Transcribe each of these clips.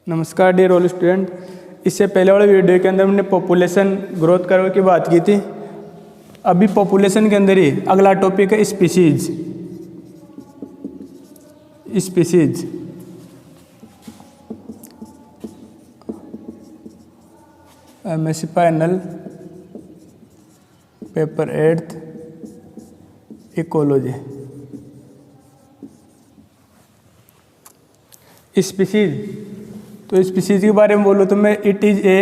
नमस्कार dear all student. इससे पहले वाले वीडियो के अंदर हमने पॉपुलेशन ग्रोथ कर्व की बात की थी। अभी पॉपुलेशन के अंदर ही अगला टॉपिक है species. MSc final paper 8th ecology. Species, तो स्पीसीज के बारे में बोलो तो मैं it is a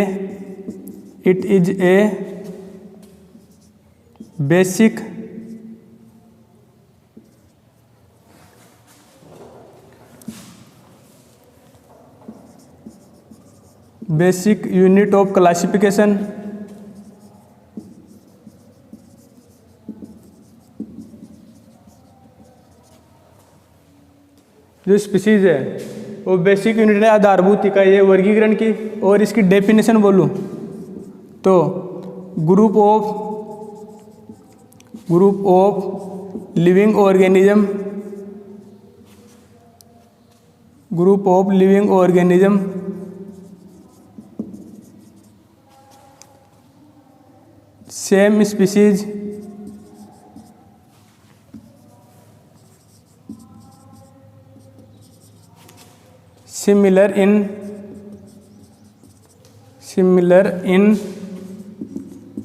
basic unit of classification जो स्पीसीज है वो बेसिक यूनिट है, आधारभूत इकाई है वर्गीकरण की। और इसकी डेफिनेशन बोलूँ तो group of living organism same species similar in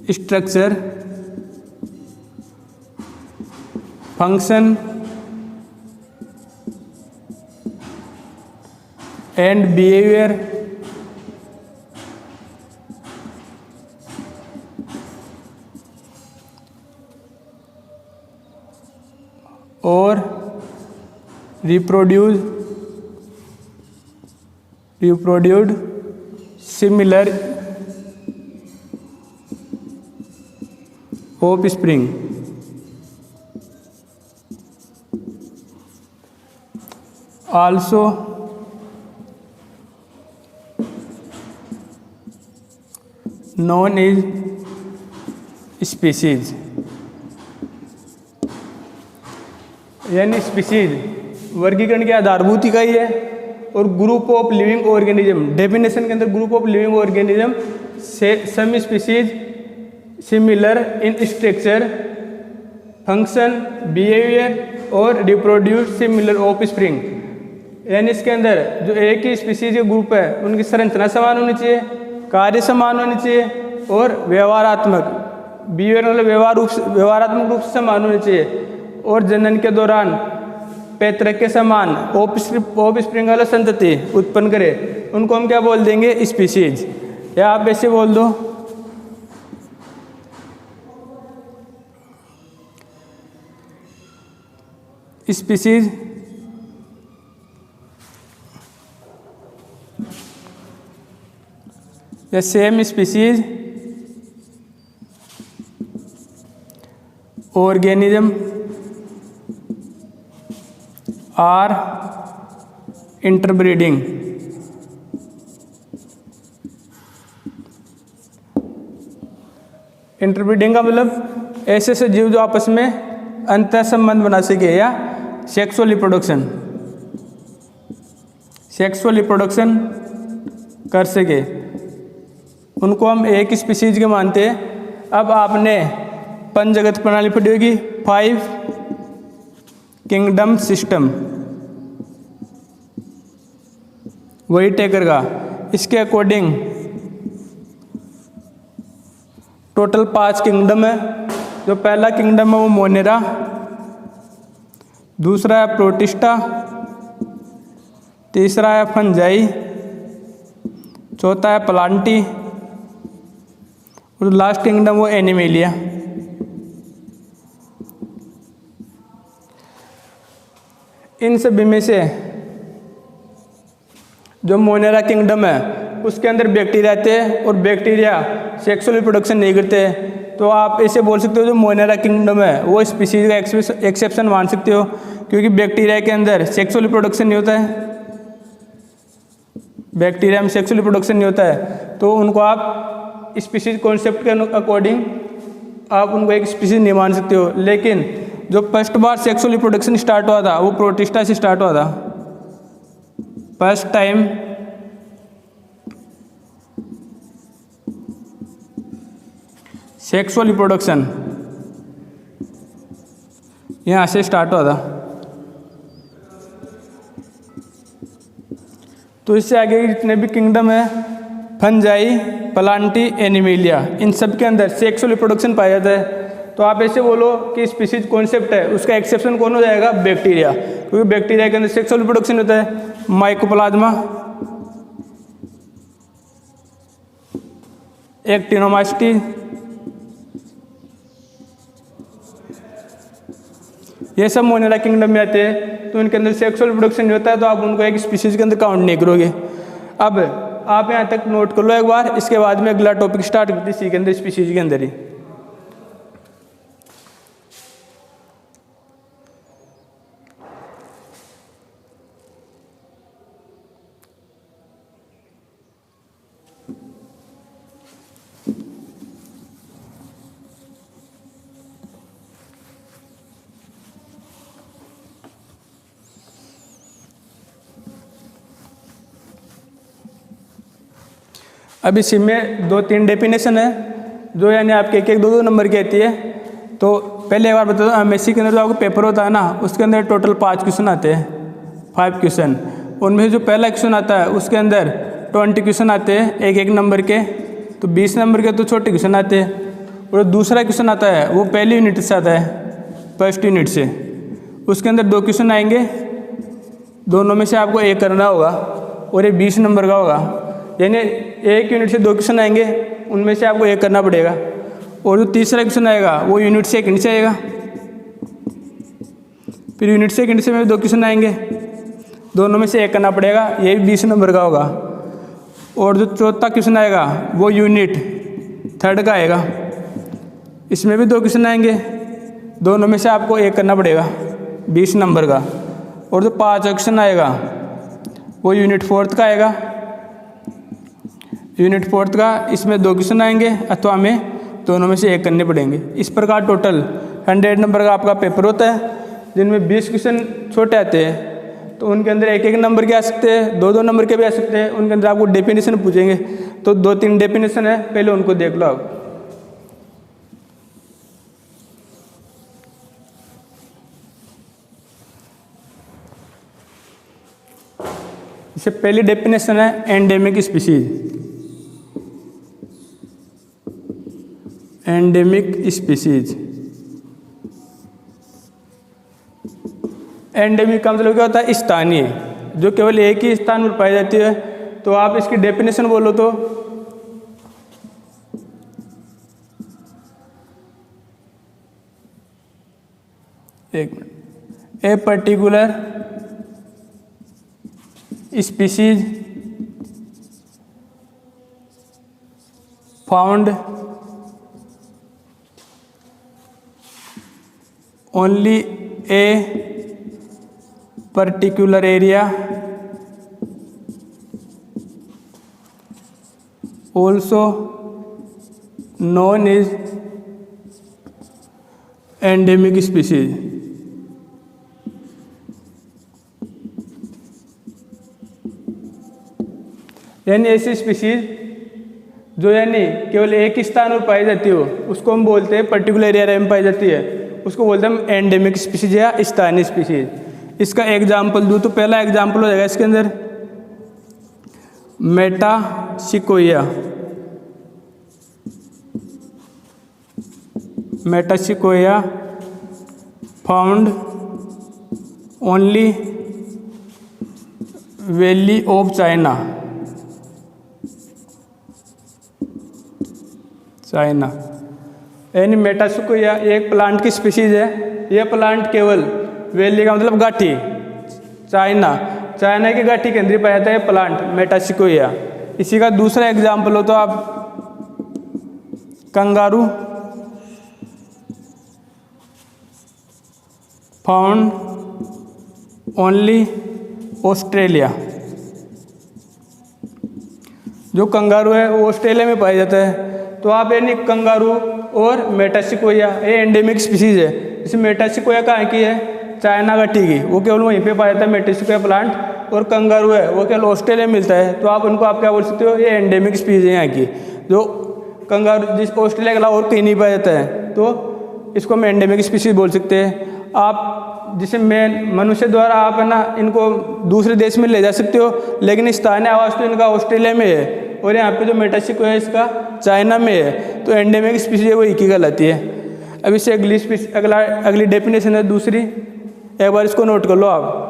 structure, function and behavior or reproduced similar offspring। Also known as species। यानी स्पीसीज वर्गीकरण की आधारभूत इकाई है। और group of living organism, definition के अंदर ग्रुप ऑफ लिविंग ऑर्गेनिज्म से some species similar in structure, function, behaviour और रिप्रोड्यूस सिमिलर ऑफ स्प्रिंग। यानी इसके अंदर जो एक ही स्पीसीज के ग्रुप है उनकी संरचना समान होनी चाहिए, कार्य समान होनी चाहिए और व्यवहारात्मक बिहेवियर मतलब व्यवहारात्मक रूप से समान होनी चाहिए। और जनन के दौरान पैतृक के समान ऑफस्प्रिंग वाला संतति उत्पन्न करे, उनको हम क्या बोल देंगे? स्पीसीज। या आप ऐसे बोल दो स्पीसीज या same species organism are interbreeding. Interbreeding का मतलब ऐसे ऐसे जीव जो आपस में अंतः संबंध बना सके या सेक्सुअल रिप्रोडक्शन कर सके, उनको हम एक स्पीसीज के मानते हैं। अब आपने पंचजगत प्रणाली पढ़ी होगी, 5 किंगडम सिस्टम, वही टेकर का। इसके अकॉर्डिंग टोटल 5 किंगडम है। जो पहला किंगडम है वो मोनेरा, दूसरा है प्रोटिस्टा, तीसरा है फंजाई, चौथा है प्लांटी और लास्ट किंगडम वो एनिमेलिया। इन सभी में से जो मोनेरा किंगडम है उसके अंदर बैक्टीरिया रहते हैं और बैक्टीरिया सेक्सुअल रिप्रोडक्शन नहीं करते। तो आप ऐसे बोल सकते हो जो मोनेरा किंगडम है वो स्पीसीज का एक्सेप्शन मान सकते हो, क्योंकि बैक्टीरिया के अंदर सेक्सुअल रिप्रोडक्शन नहीं होता है। बैक्टीरिया में सेक्सुअल रिप्रोडक्शन नहीं होता है, तो उनको आप स्पीसीज कॉन्सेप्ट के अकॉर्डिंग आप उनको एक स्पीसीज नहीं मान सकते हो। लेकिन जो फर्स्ट बार सेक्सुअल रिप्रोडक्शन स्टार्ट हुआ था वो प्रोटिस्टा से स्टार्ट हुआ था। फर्स्ट टाइम सेक्सुअल रिप्रोडक्शन यहाँ से स्टार्ट हुआ था। तो इससे आगे जितने भी किंगडम है, फंजाई, प्लांटी, एनिमेलिया, इन सब के अंदर सेक्सुअल रिप्रोडक्शन पाया जाता है। तो आप ऐसे बोलो कि स्पीशीज कॉन्सेप्ट है, उसका एक्सेप्शन कौन हो जाएगा? बैक्टीरिया, क्योंकि बैक्टीरिया के अंदर सेक्सुअल रिप्रोडक्शन होता है। माइकोप्लाज्मा, एक्टिनोमास्टी, ये सब मोनेरा किंगडम में आते हैं। तो इनके अंदर सेक्सुअल रिप्रोडक्शन नहीं होता है, तो आप उनको एक स्पीशीज के अंदर काउंट नहीं करोगे। अब आप यहाँ तक नोट कर लो एक बार, इसके बाद में अगला टॉपिक स्टार्ट करते हैं सी के अंदर, स्पीशीज के अंदर ही। अब इसी में 2-3 डेफिनेशन है जो यानी आपके एक 2-2 नंबर की आती है। तो पहले एक बार बता दो, एमएससी के अंदर जो आपको पेपर होता है ना, उसके अंदर टोटल 5 क्वेश्चन आते हैं, 5 क्वेश्चन। उनमें से जो पहला क्वेश्चन आता है उसके अंदर 20 क्वेश्चन आते हैं एक नंबर के, तो 20 नंबर के तो छोटे क्वेश्चन आते हैं। और दूसरा क्वेश्चन आता है वो पहली यूनिट से आता है, फर्स्ट यूनिट से। उसके अंदर 2 क्वेश्चन आएंगे, दोनों में से आपको एक करना होगा और ये 20 नंबर का होगा। यानी एक यूनिट से 2 क्वेश्चन आएंगे, उनमें से आपको एक करना पड़ेगा। और जो तीसरा क्वेश्चन आएगा वो यूनिट सेकंड से आएगा। फिर यूनिट सेकंड से में 2 क्वेश्चन आएंगे, दोनों में से एक करना पड़ेगा, ये भी 20 नंबर का होगा। और जो चौथा क्वेश्चन आएगा वो यूनिट थर्ड का आएगा, इसमें भी 2 क्वेश्चन आएंगे, दोनों में से आपको एक करना पड़ेगा, 20 नंबर का। और जो 5वां क्वेश्चन आएगा वो यूनिट फोर्थ का आएगा, यूनिट फोर्थ का, इसमें 2 क्वेश्चन आएंगे अथवा हमें दोनों में से एक करने पड़ेंगे। इस प्रकार टोटल 100 नंबर का आपका पेपर होता है, जिनमें 20 क्वेश्चन छोटे आते हैं। तो उनके अंदर 1-1 नंबर के आ सकते हैं, 2-2 नंबर के भी आ सकते हैं। उनके अंदर आपको डेफिनेशन पूछेंगे, तो 2-3 डेफिनेशन है, पहले उनको देख लो आप। इससे पहली डेफिनेशन है endemic species. Endemic species, endemic का मतलब क्या होता है? स्थानीय, जो केवल एक ही स्थान पर पाई जाती है। तो आप इसकी डेफिनेशन बोलो तो एक minute, a particular species found only a particular area, also known as endemic species। यानी ऐसी स्पीशीज जो यानी केवल एक ही स्थान पर पाई जाती हो, उसको हम बोलते हैं पर्टिकुलर एरिया में पाई जाती है, उसको बोलते हैं हम एंडेमिक स्पीशीज या स्थानीय स्पीशीज। इसका एग्जाम्पल दूँ तो पहला एग्जाम्पल हो जाएगा इसके अंदर metasequoia. Metasequoia found only valley of China. यानी मेटासिकोया एक प्लांट की स्पीशीज है। यह प्लांट केवल वैली का मतलब गाठी, चाइना की गाठी के अंदर पाया जाता है प्लांट मेटासिकोया। इसी का दूसरा एग्जाम्पल हो तो आप कंगारू फाउंड ओनली ऑस्ट्रेलिया। जो कंगारू है वो ऑस्ट्रेलिया में पाया जाता है। तो आप यानी कंगारू और मेटासिकोया ये एंडेमिक स्पीशीज है। जैसे मेटासिकोया कहाँ की है? चाइना घाटी की, वो केवल वहीं पे पाया जाता है मेटासिकोया प्लांट। और कंगारू है वो केवल ऑस्ट्रेलिया में मिलता है। तो आप उनको आप क्या बोल सकते हो? ये एंडेमिक स्पीशीज है यहाँ की, जो कंगारू जिस ऑस्ट्रेलिया के अलावा और कहीं नहीं पाया जाता है, तो इसको हम एंडेमिक स्पीशीज बोल सकते हैं। आप जिसे मेन मनुष्य द्वारा आप है ना इनको दूसरे देश में ले जा सकते हो, लेकिन स्थानीय आवास तो इनका ऑस्ट्रेलिया में है और यहाँ पे जो मेटासिको है इसका चाइना में है, तो एंडेमिक स्पीशीज है वो एक ही कहलाती है। अब इससे अगली डेफिनेशन है दूसरी, एक बार इसको नोट कर लो आप।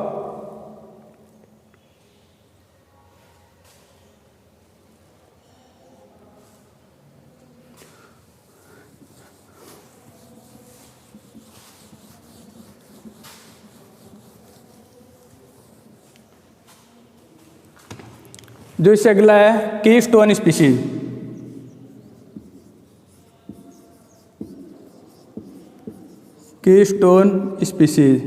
जो इससे अगला है keystone species. Keystone species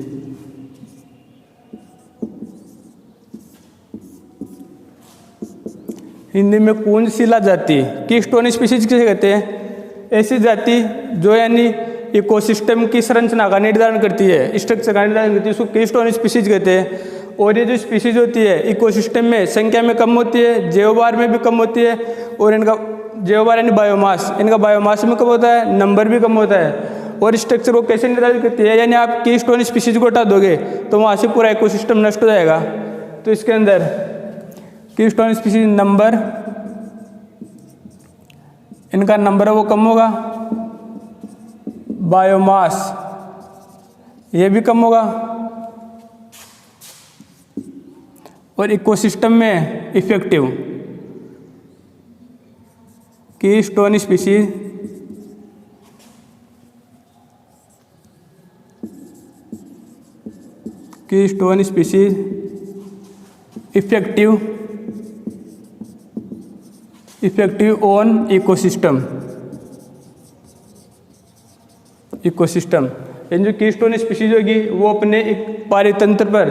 Hindi में कुंजशिला जाति। कीस्टोन स्पीशीज किसे कहते हैं? ऐसी जाति जो यानी इकोसिस्टम की संरचना का निर्धारण करती है, स्ट्रक्चर का निर्धारण करती है, उसको कीस्टोन स्पीशीज कहते हैं। और ये जो स्पीशीज होती है इकोसिस्टम में संख्या में कम होती है, जैवभार में भी कम होती है, और इनका जैवभार यानी बायोमास, इनका बायोमास भी कम होता है, नंबर भी कम होता है। और स्ट्रक्चर को कैसे निर्धारित करती है, यानी आप कीस्टोन स्पीशीज को हटा दोगे तो वहाँ से पूरा इकोसिस्टम नष्ट हो जाएगा। तो इसके अंदर कीस्टोन स्पीशीज नंबर, इनका नंबर है वो कम होगा, बायोमास ये भी कम होगा, और इकोसिस्टम में effective. Keystone species keystone species effective on ecosystem. इन जो कीस्टोन स्पीशीज होगी वो अपने एक पारितंत्र पर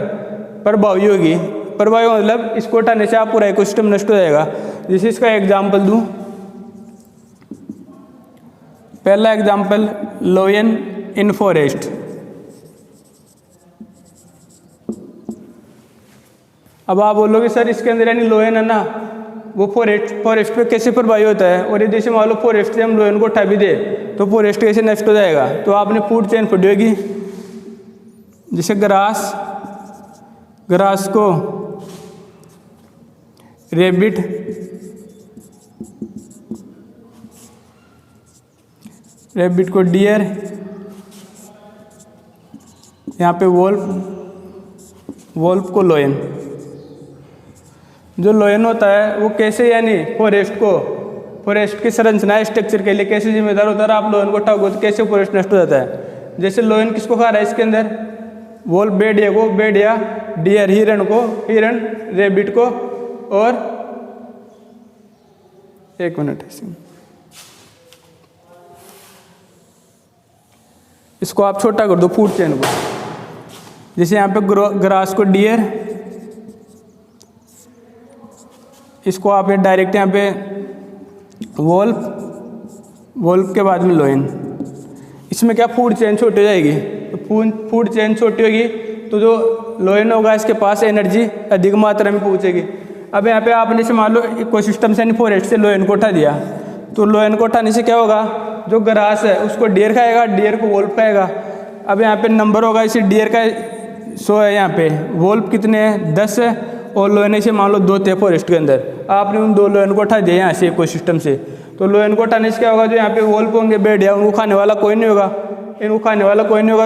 प्रभावी होगी। प्रभावी मतलब इसको हटाने से आप पूरा इकोसिस्टम नष्ट हो जाएगा। जैसे इसका एग्जाम्पल दूं, पहला एग्जाम्पल लोयन इन फॉरेस्ट। अब आप बोलोगे सर इसके अंदर यानी लोयन है ना वो फॉरेस्ट पे कैसे प्रभावी होता है, और ये जैसे मान लो फॉरेस्ट से हम लोयन को हटा भी दे तो फॉरेस्ट कैसे नष्ट हो जाएगा। तो आपने फूड चेन पढ़ी होगी, जैसे ग्रास को रेबिट, को डियर, यहाँ पे वोल्फ को लोयन। जो लोयन होता है वो कैसे यानी फॉरेस्ट की संरचना स्ट्रक्चर के लिए कैसे जिम्मेदार होता है, आप लोयन को हटाओगे तो कैसे फॉरेस्ट नष्ट हो जाता है। जैसे लोयन किसको खा रहा है इसके अंदर, वोल्फ भेड़िया, डियर हिरण, रेबिट को, और एक मिनट इसको आप छोटा कर दो फूड चेन को। जैसे यहाँ पे ग्रास को डियर, इसको आप डायरेक्ट यहाँ पे वोल्फ के बाद में लोयन। इसमें क्या फूड चेन छोटी हो जाएगी, तो फूड चेन छोटी होगी तो जो लोयन होगा इसके पास एनर्जी अधिक मात्रा में पहुँचेगी। अब यहाँ पे आपने से मान लो इकोसिस्टम से फॉरेस्ट से लोयन को उठा दिया, तो लोयन को उठाने से क्या होगा, जो ग्रास है उसको डियर खाएगा, डियर को वोल्फ खाएगा। अब यहाँ पे नंबर होगा, इसे डियर का 100 है, यहाँ पे वोल्फ कितने हैं 10 है, और लोयन से मान लो 2 थे फॉरेस्ट के अंदर। आपने उन 2 लोयन को उठा दिया यहाँ से इकोसिस्टम से, तो लोयन को उठाने से क्या होगा, जो यहाँ पे वोल्फ होंगे भेड़िया उनको खाने वाला कोई नहीं होगा,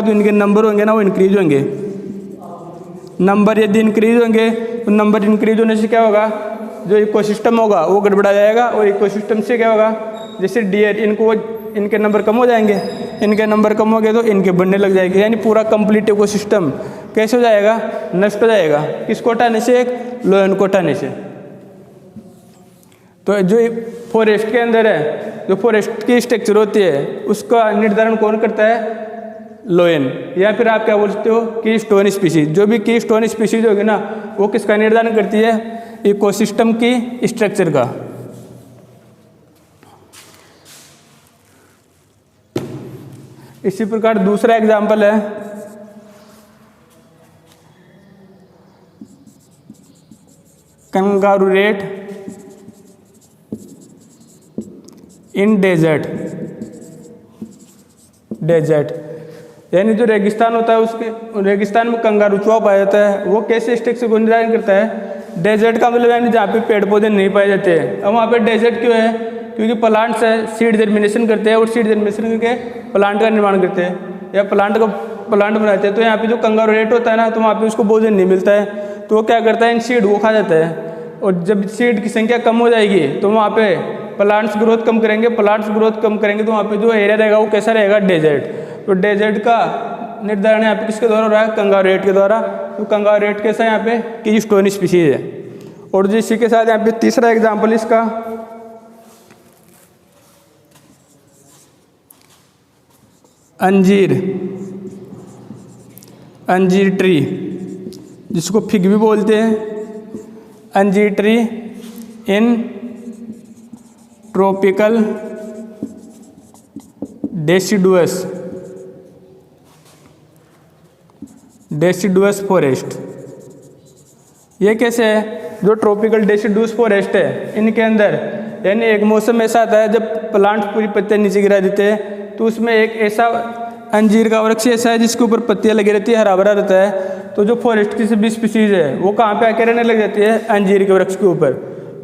तो इनके नंबर होंगे ना वो इंक्रीज होंगे। नंबर यदि इंक्रीज होंगे तो नंबर इंक्रीज होने से क्या होगा, जो इकोसिस्टम होगा वो गड़बड़ा जाएगा, और इकोसिस्टम से क्या होगा, जैसे डियर इनके नंबर कम हो जाएंगे, इनके नंबर कम हो गए तो इनके बढ़ने लग जाएंगे, यानी पूरा कंप्लीट इकोसिस्टम कैसे हो जाएगा, नष्ट हो जाएगा। किसको हटाने से, एक लोयन को हटाने से। तो जो फॉरेस्ट के अंदर है, जो फॉरेस्ट की स्ट्रक्चर होती है उसका निर्धारण कौन करता है, लोयन, या फिर आप क्या बोल सकते हो कीस्टोन स्पीशीज। जो भी कीस्टोन स्पीशीज होगी ना वो किसका निर्धारण करती है, इकोसिस्टम की स्ट्रक्चर का। इसी प्रकार दूसरा एग्जाम्पल है kangaroo rat in desert, desert यानी जो रेगिस्तान होता है उसके रेगिस्तान में कंगारू चूहा पाया जाता है। वो कैसे स्ट्रक्चर को निर्धारण करता है? डेजर्ट का मतलब यानी जहाँ पे पेड़ पौधे नहीं पाए जाते हैं। अब वहाँ पे डेजर्ट क्यों है? क्योंकि प्लांट्स है, सीड जर्मिनेशन करते हैं और सीड जर्मिनेशन करके प्लांट का निर्माण करते हैं या प्लांट बनाते हैं। तो यहाँ पे जो कंगारू रेट होता है ना, तो वहाँ पे उसको भोजन नहीं मिलता है, तो वो क्या करता है, इन सीड वो खा जाता है। और जब सीड की संख्या कम हो जाएगी तो वहाँ पे प्लांट्स ग्रोथ कम करेंगे, प्लांट्स ग्रोथ कम करेंगे तो वहाँ पे जो एरिया रहेगा वो कैसा रहेगा? डेजर्ट। तो डेजर्ट का निर्धारण यहाँ पे किसके द्वारा हो रहा है? कंगारू रेट के द्वारा। तो कंगारू रेट कैसा है यहाँ पे? कीस्टोन स्पीशीज है। और जो इसी के साथ यहाँ पे तीसरा एग्जाम्पल इसका अंजीर, अंजीर ट्री, जिसको फिग भी बोलते हैं। अंजीर tree in tropical deciduous forest. ये कैसे है? जो ट्रॉपिकल डेसिडुअस फॉरेस्ट है, इनके अंदर यानी एक मौसम ऐसा आता है जब प्लांट पूरी पत्तियां नीचे गिरा देते हैं, तो उसमें एक ऐसा अंजीर का वृक्ष ऐसा है जिसके ऊपर पत्तियां लगी रहती है, हरा भरा रहता है। तो जो फॉरेस्ट की सभी स्पीशीज है वो कहाँ पे आके रहने लग जाती है? अंजीर के वृक्ष के ऊपर।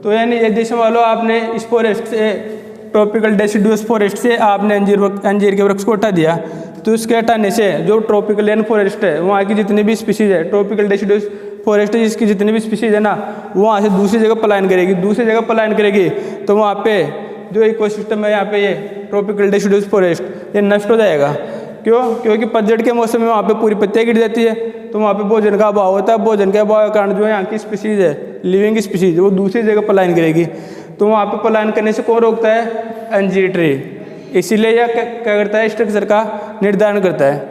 तो यानी ये जैसे मान लो आपने इस फॉरेस्ट से, ट्रॉपिकल डेसिडुअस फॉरेस्ट से आपने अंजीर के वृक्ष को हटा दिया, तो इसके हटाने से जो ट्रॉपिकल रेन फॉरेस्ट है वहाँ की जितनी भी स्पीशीज है, ट्रॉपिकल डेसिडुअस फॉरेस्ट है जिसकी जितनी भी स्पीशीज है ना, वो वहाँ से दूसरी जगह पलायन करेगी। दूसरी जगह पलायन करेगी तो वहाँ पे जो इकोसिस्टम है यहाँ पे ये ट्रॉपिकल डेसिडुअस फॉरेस्ट ये नष्ट हो जाएगा। क्यों? क्योंकि पतझड़ के मौसम में वहाँ पे पूरी पत्तियाँ गिर जाती है, तो वहाँ पे भोजन का अभाव होता है। भोजन के अभाव के कारण जो यहाँ की स्पीशीज है, लिविंग स्पीशीज, वो दूसरी जगह पलायन करेगी। तो वहाँ पे पलायन करने से कौन रोकता है? अंजीर ट्री। इसीलिए यह क्या करता है? स्ट्रक्चर का निर्धारण करता है।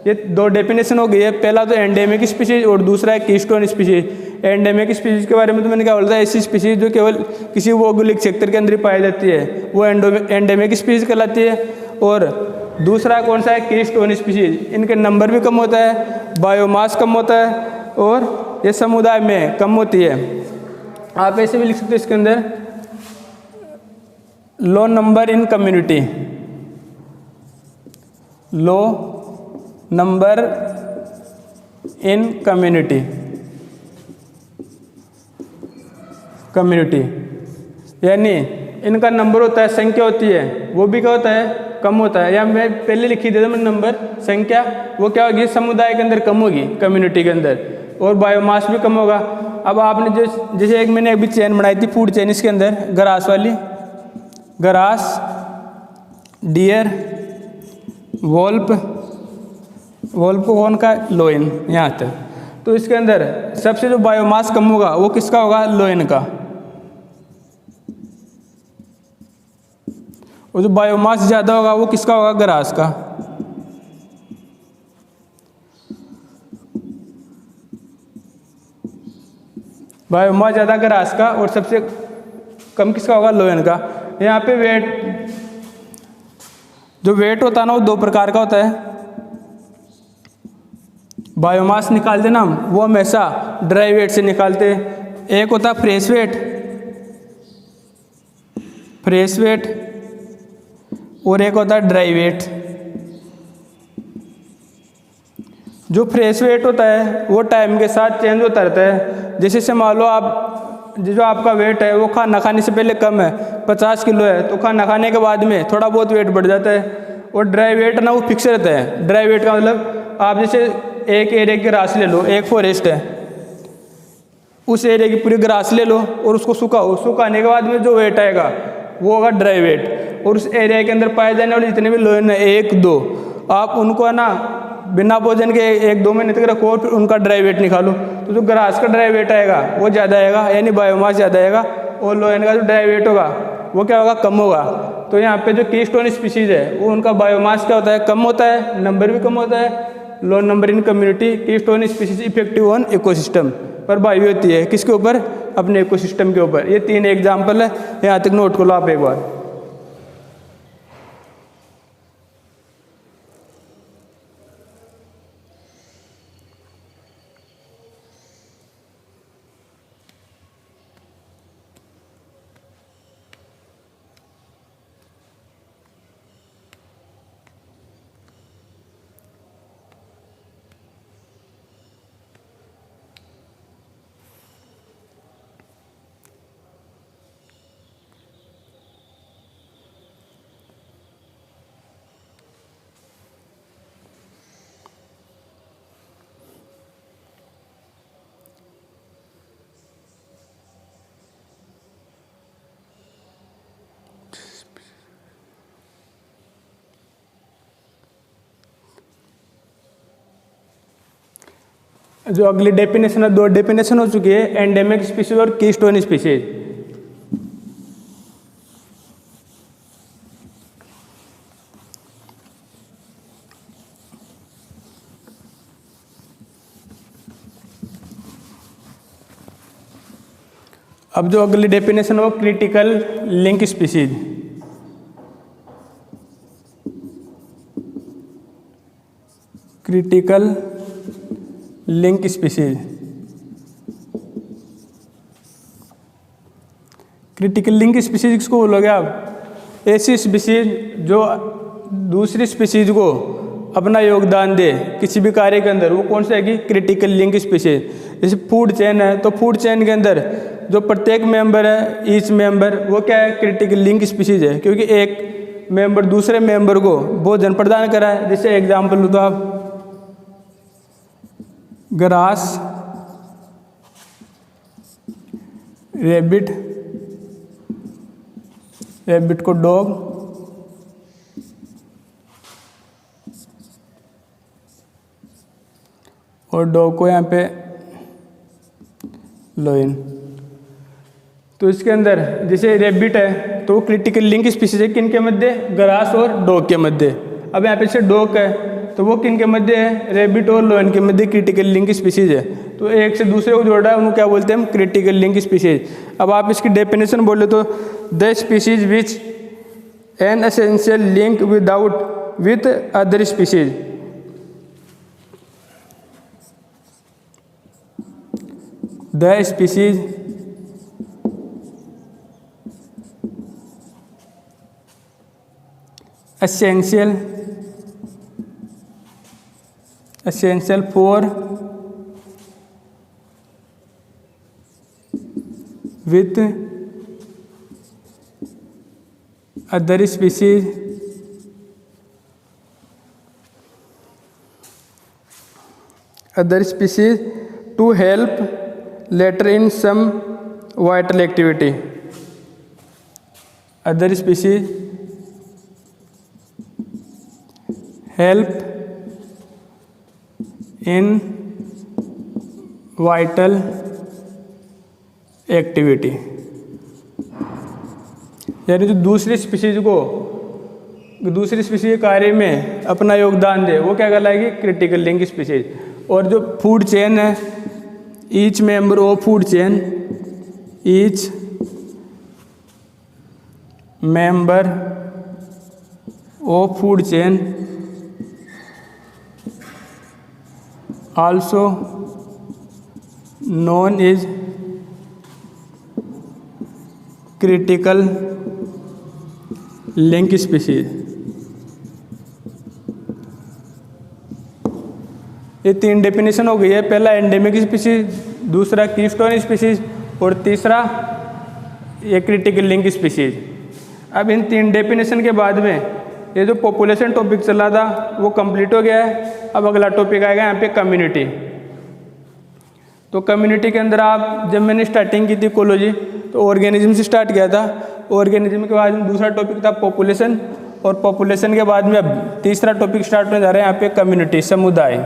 ये दो डेफिनेशन हो गई है, पहला तो एंडेमिक स्पीशीज और दूसरा है कीस्टोन स्पीशीज। एंडेमिक स्पीशीज के बारे में तो मैंने क्या बोला था, ऐसी स्पीशीज जो केवल किसी भौगोलिक क्षेत्र के अंदर ही पाई जाती है वो एंडेमिक स्पीशीज कहलाती है। और दूसरा कौन सा है? Keystone species. इनके नंबर भी कम होता है, बायोमास कम होता है और ये समुदाय में कम होती है। आप ऐसे भी लिख सकते हो इसके अंदर, low number in community, low number in community, यानी इनका नंबर होता है, संख्या होती है, वो भी क्या होता है? कम होता है। या मैं पहले लिखी देता हूँ नंबर, संख्या वो क्या होगी? समुदाय के अंदर कम होगी, कम्युनिटी के अंदर, और बायोमास भी कम होगा। अब आपने जो जैसे एक मैंने अभी चेन बनाई थी, फूड चेन, इसके अंदर ग्रास वाली, ग्रास, डियर, वोल्प, वोल्प कौन का? लोइन, यहाँ तक। तो इसके अंदर सबसे जो बायोमास कम होगा वो किसका होगा? लोइन का। और जो बायोमास ज़्यादा होगा वो किसका होगा? ग्रास का। बायोमास ज़्यादा ग्रास का और सबसे कम किसका होगा? लोयन का। यहाँ पे वेट, जो वेट होता है ना वो दो प्रकार का होता है। बायोमास निकालते ना हम, वो हमेशा ड्राई वेट से निकालते हैं। एक होता है फ्रेश वेट, फ्रेश वेट, और एक होता है ड्राई वेट। जो फ्रेश वेट होता है वो टाइम के साथ चेंज होता रहता है। जैसे से मान लो आप, जो आपका वेट है वो खाना खाने से पहले कम है, 50 किलो है, तो खाना खाने के बाद में थोड़ा बहुत वेट बढ़ जाता है। और ड्राई वेट ना वो फिक्स रहता है। ड्राई वेट का मतलब आप जैसे एक एरिया की ग्रास ले लो, एक फॉरेस्ट है, उस एरिया की पूरी ग्रास ले लो और उसको सुखाओ, सुखाने के बाद में जो वेट आएगा वो होगा ड्राई वेट। और उस एरिया के अंदर पाए जाने वाले जितने भी लोयन है, 1-2, आप उनको ना बिना भोजन के 1-2 महीने तक रखो और फिर उनका ड्राई वेट निकालो, तो जो ग्रास का ड्राई वेट आएगा वो ज़्यादा आएगा, यानी बायोमास ज़्यादा आएगा। और लोयन का जो ड्राई वेट होगा वो क्या होगा? कम होगा। तो यहाँ पे जो कीस्टोन स्पीशीज है वो उनका बायोमास क्या होता है? कम होता है, नंबर भी कम होता है। Low number in community, keystone species effective on ecosystem, प्रभावी होती है किसके ऊपर? अपने इकोसिस्टम के ऊपर। ये 3 एग्जाम्पल है, यहाँ तक नोट कर लो आप एक बार। जो अगली डेफिनेशन है, 2 डेफिनेशन हो चुकी है, एंडेमिक स्पीशीज और कीस्टोन स्पीशीज। अब जो अगली डेफिनेशन है वो critical link species. Critical link species. Critical link species किसको बोलोगे आप? ऐसी स्पीशीज जो दूसरी स्पीशीज को अपना योगदान दे किसी भी कार्य के अंदर, वो कौन सी आएगी? Critical link species. जैसे फूड चेन है, तो फूड चेन के अंदर जो प्रत्येक मेंबर है, ईच मेंबर, वो क्या है? क्रिटिकल लिंक स्पीशीज है, क्योंकि एक मेंबर दूसरे मेंबर को भोजन प्रदान करा है। जैसे एग्जाम्पल लो तो आप ग्रास, रैबिट, रैबिट को डॉग, और डॉग को यहाँ पे लोइन। तो इसके अंदर जैसे रैबिट है तो क्रिटिकल लिंक स्पीशीज है किन के मध्य? ग्रास और डॉग के मध्य। अब यहाँ पे जैसे डॉग है तो वो किन के मध्य है? रैबिट और लोइन के मध्य क्रिटिकल लिंक स्पीशीज है। तो एक से दूसरे को जोड़ रहा है, उनको क्या बोलते हैं हम? Critical link species. अब आप इसकी डेफिनेशन बोले तो the species which an essential link without with other species. The species essential for with other species to help later in some vital activity. Other species help in vital activity. यानी जो दूसरी species के कार्य में अपना योगदान दे, वो क्या कहलाएगी? Critical link species. और जो फूड चेन है, each member of food chain, each member of food chain also known as critical link species। ये 3 डेफिनेशन हो गई है। पहला एंडेमिक स्पीशीज, दूसरा कीस्टोन स्पीशीज, और तीसरा ये क्रिटिकल लिंक स्पीशीज। अब इन 3 डेफिनेशन के बाद में ये जो पॉपुलेशन टॉपिक चला था वो कंप्लीट हो गया है। अब अगला टॉपिक आएगा यहाँ पे कम्युनिटी। तो कम्युनिटी के अंदर आप, जब मैंने स्टार्टिंग की थी इकोलॉजी, तो ऑर्गेनिज्म से स्टार्ट किया था। ऑर्गेनिज्म के बाद में दूसरा टॉपिक था पॉपुलेशन, और पॉपुलेशन के बाद में अब तीसरा टॉपिक स्टार्ट होने जा रहा है यहाँ पे कम्युनिटी, समुदाय।